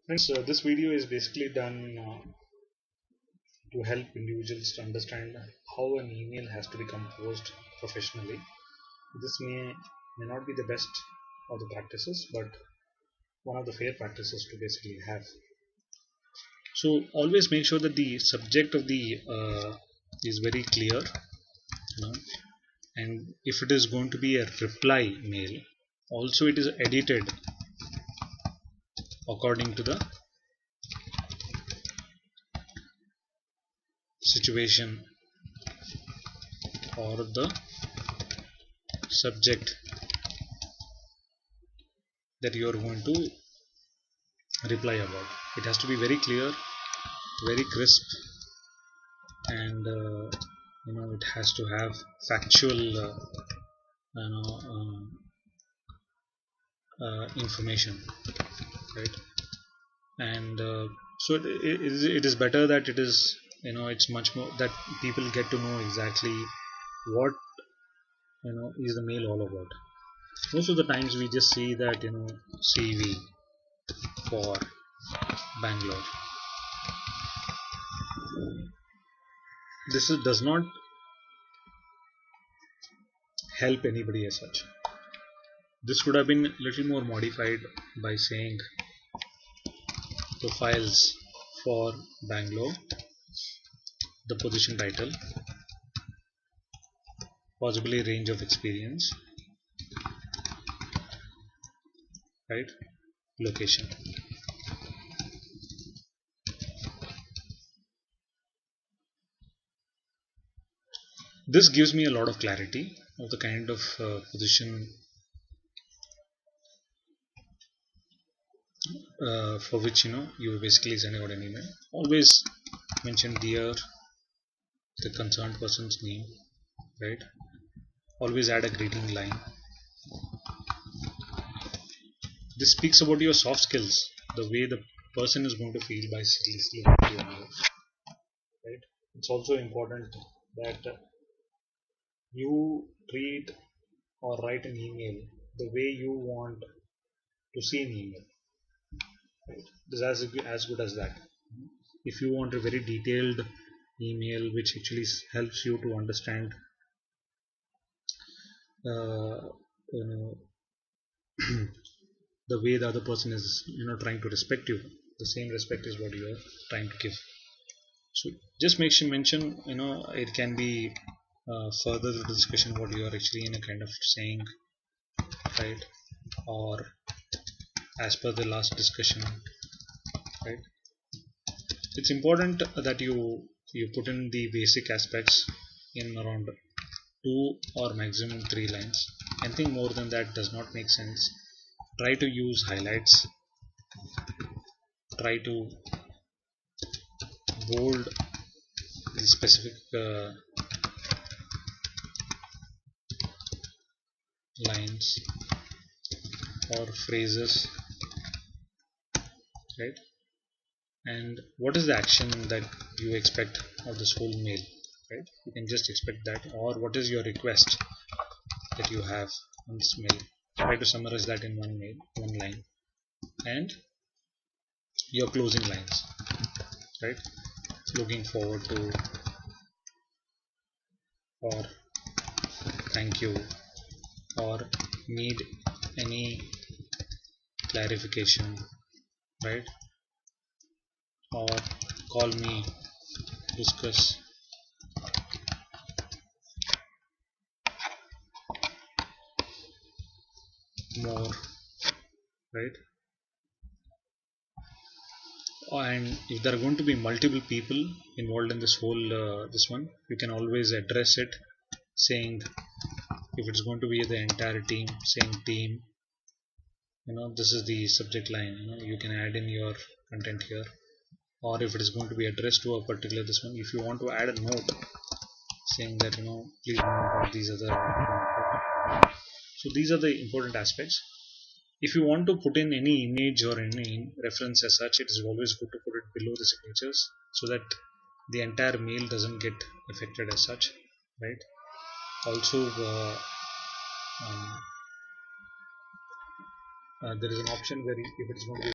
Friends, this video is basically done to help individuals to understand how an email has to be composed professionally. This may not be the best of the practices, but one of the fair practices to basically have. So always make sure that the subject of the is very clear, and if it is going to be a reply mail, also it is edited according to the situation or the subject that you are going to reply about. It has to be very clear, very crisp, and it has to have factual information, right? And so it is better that it is, it's much more that people get to know exactly what is the mail all about. Most of the times we just see that CV for Bangalore. Does not help anybody as such. This could have been a little more modified by saying profiles for Bangalore, the position title, possibly range of experience, right? Location. This gives me a lot of clarity of the kind of position for which you basically sending out an email. Always mention dear the concerned person's name, right? Always add a greeting line. This speaks about your soft skills, the way the person is going to feel by listening to your email, right? It's also important that you treat or write an email the way you want to see an email, right? This is as good as that. If you want a very detailed email which actually helps you to understand the way the other person is trying to respect you, the same respect is what you are trying to give. So just make sure mention, it can be further the discussion what you are actually in a kind of saying, right? Or as per the last discussion, right? It's important that you put in the basic aspects in around 2 or maximum 3 lines. Anything more than that does not make sense. Try to use highlights, try to bold the specific lines or phrases, right? And what is the action that you expect of this whole mail, right? You can just expect that, or what is your request that you have on this mail. Try to summarize that in one line, and your closing lines, right? Looking forward to, or thank you, or need any clarification, right? Or call me, discuss. More, right? And if there are going to be multiple people involved in this whole this one, you can always address it saying, if it's going to be the entire team, saying team, this is the subject line, you can add in your content here. Or if it is going to be addressed to a particular this one, if you want to add a note saying that please note about these other, so these are the important aspects. If you want to put in any image or any reference as such, it is always good to put it below the signatures so that the entire mail doesn't get affected as such, right? Also there is an option where if it is going to be